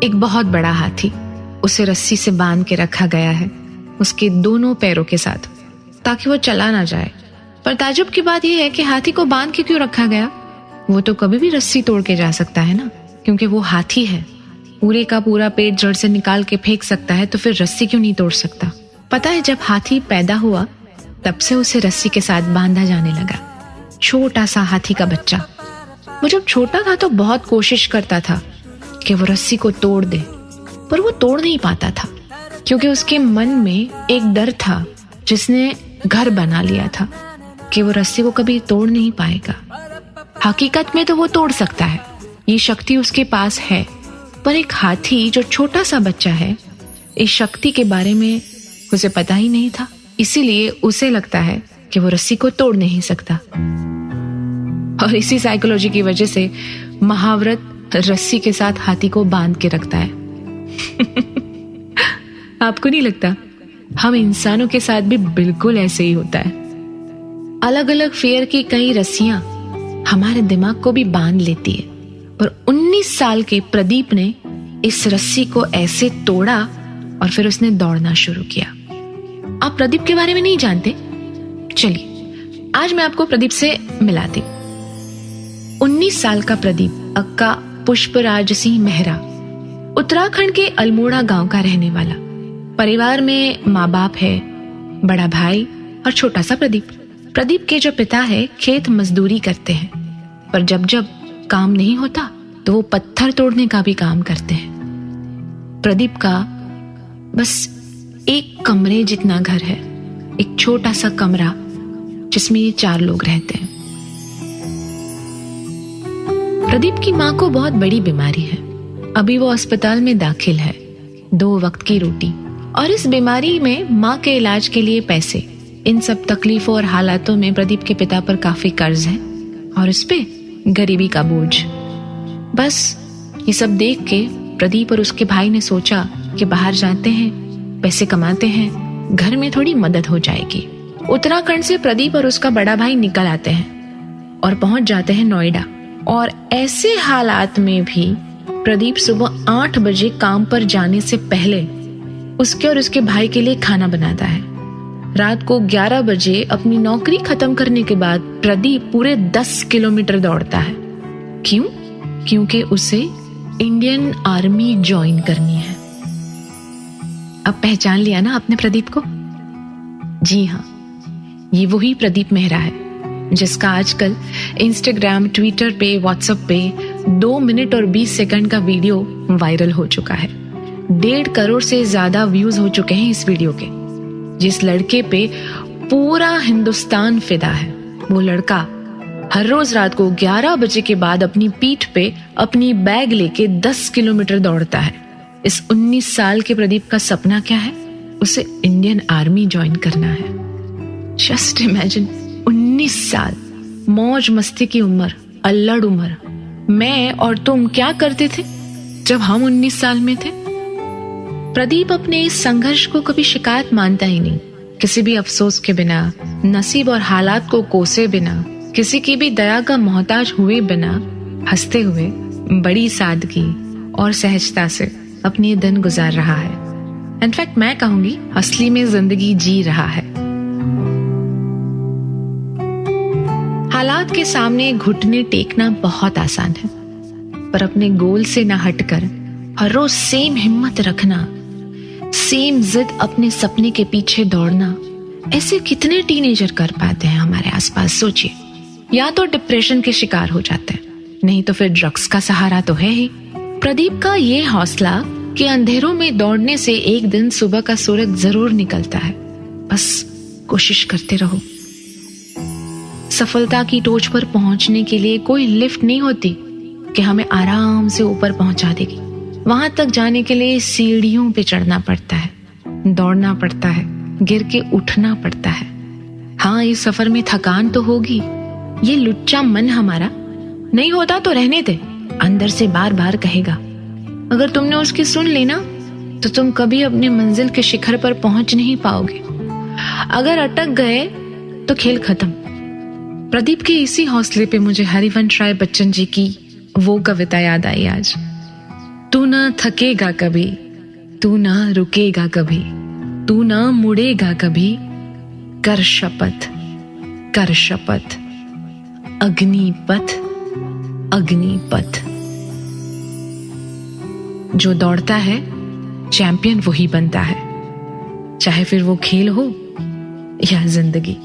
एक बहुत बड़ा हाथी, उसे रस्सी से बांध के रखा गया है उसके दोनों पैरों के साथ, ताकि वो चला ना जाए। पर ताजुब की बात यह है कि हाथी को बांध के क्यों रखा गया? वो तो कभी भी रस्सी तोड़ के जा सकता है ना, क्योंकि वो हाथी है। पूरे का पूरा पेट जड़ से निकाल के फेंक सकता है, तो फिर रस्सी क्यों नहीं तोड़ सकता? पता है, जब हाथी पैदा हुआ तब से उसे रस्सी के साथ बांधा जाने लगा। छोटा सा हाथी का बच्चा। वो जब छोटा था तो बहुत कोशिश करता था कि वो रस्सी को तोड़ दे, पर वो तोड़ नहीं पाता था, क्योंकि उसके मन में एक डर था जिसने घर बना लिया था कि वो रस्सी को कभी तोड़ नहीं पाएगा। हकीकत में तो वो तोड़ सकता है, ये शक्ति उसके पास है, पर एक हाथी जो छोटा सा बच्चा है, इस शक्ति के बारे में उसे पता ही नहीं था। इसीलिए उसे लगता है कि वो रस्सी को तोड़ नहीं सकता। और इसी साइकोलॉजी की वजह से महावरत रस्सी के साथ हाथी को बांध के रखता है। आपको नहीं लगता हम इंसानों के साथ भी बिल्कुल ऐसे ही होता है? अलग अलग फेयर की कई रस्सियां हमारे दिमाग को भी बांध लेती है, पर 19 साल के प्रदीप ने इस रस्सी को ऐसे तोड़ा और फिर उसने दौड़ना शुरू किया। आप प्रदीप के बारे में नहीं जानते? चलिए आज मैं आपको प्रदीप से मिलाती। 19 साल का प्रदीप अक्का पुष्पराज सिंह मेहरा उत्तराखंड के अल्मोड़ा गांव का रहने वाला। परिवार में माँ बाप है, बड़ा भाई और छोटा सा प्रदीप। प्रदीप के जो पिता है खेत मजदूरी करते हैं, पर जब जब काम नहीं होता तो वो पत्थर तोड़ने का भी काम करते हैं। प्रदीप का बस एक कमरे जितना घर है, एक छोटा सा कमरा जिसमें ये 4 लोग रहते हैं। प्रदीप की माँ को बहुत बड़ी बीमारी है, अभी वो अस्पताल में दाखिल है, 2 वक्त की रोटी और इस बीमारी में माँ के इलाज के लिए पैसे। इन सब तकलीफों और हालातों में प्रदीप के पिता पर काफी कर्ज है और इस पे गरीबी का बोझ। बस ये सब देख के प्रदीप और उसके भाई ने सोचा कि बाहर जाते हैं, पैसे कमाते हैं, घर में थोड़ी मदद हो जाएगी। उत्तराखंड से प्रदीप और उसका बड़ा भाई निकल आते हैं और पहुंच जाते हैं नोएडा। और ऐसे हालात में भी प्रदीप सुबह 8 बजे काम पर जाने से पहले उसके और उसके भाई के लिए खाना बनाता है। रात को 11 बजे अपनी नौकरी खत्म करने के बाद प्रदीप पूरे 10 किलोमीटर दौड़ता है। क्यों? क्योंकि उसे इंडियन आर्मी ज्वाइन करनी है। अब पहचान लिया ना आपने प्रदीप को? जी हाँ, ये वही प्रदीप मेहरा है जिसका आजकल इंस्टाग्राम, ट्विटर पे, व्हाट्सएप पे 2 मिनट और 20 सेकंड का वीडियो वायरल हो चुका है। 1.5 करोड़ से ज्यादा व्यूज हो चुके हैं इस वीडियो के। जिस लड़के पे पूरा हिंदुस्तान फिदा है, वो लड़का हर रोज रात को 11 बजे के बाद अपनी पीठ पे अपनी बैग लेके 10 किलोमीटर दौड़ता है। इस 19 साल के प्रदीप का सपना क्या है? उसे इंडियन आर्मी ज्वाइन करना है। जस्ट इमेजिन, 19 साल, मौज मस्ती की उम्र, अल्लड़ उम्र। मैं और तुम क्या करते थे जब हम 19 साल में थे? प्रदीप अपने इस संघर्ष को कभी शिकायत मानता ही नहीं। किसी भी अफसोस के बिना, नसीब और हालात को कोसे बिना, किसी की भी दया का मोहताज हुए बिना, हंसते हुए बड़ी सादगी और सहजता से अपने दिन गुजार रहा है। इनफैक्ट मैं कहूंगी असली में जिंदगी जी रहा है। हालात के सामने घुटने टेकना बहुत आसान है, पर अपने गोल से ना हटकर हर रोज सेम हिम्मत रखना, सेम जिद अपने सपने के पीछे दौड़ना, ऐसे कितने टीनेजर कर पाते हैं हमारे आसपास? सोचिए, या तो डिप्रेशन के शिकार हो जाते हैं, नहीं तो फिर ड्रग्स का सहारा तो है ही। प्रदीप का ये हौसला कि अंधेरों में दौड़ने से एक दिन सुबह का सूरज जरूर निकलता है, बस कोशिश करते रहो। सफलता की टोच पर पहुंचने के लिए कोई लिफ्ट नहीं होती कि हमें आराम से ऊपर पहुंचा देगी। वहां तक जाने के लिए सीढ़ियों पे चढ़ना पड़ता है, दौड़ना पड़ता है, गिर के उठना पड़ता है। हाँ, इस सफर में थकान तो होगी। ये लुच्चा मन हमारा नहीं होता तो रहने दे, अंदर से बार बार कहेगा। अगर तुमने उसकी सुन ली ना, तो तुम कभी अपने मंजिल के शिखर पर पहुंच नहीं पाओगे। अगर अटक गए तो खेल खत्म। प्रदीप के इसी हौसले पे मुझे हरिवंश राय बच्चन जी की वो कविता याद आई आज। तू ना थकेगा कभी, तू ना रुकेगा कभी, तू ना मुड़ेगा कभी, कर शपथ, कर शपथ, अग्निपथ, अग्निपथ। जो दौड़ता है चैंपियन वही बनता है, चाहे फिर वो खेल हो या जिंदगी।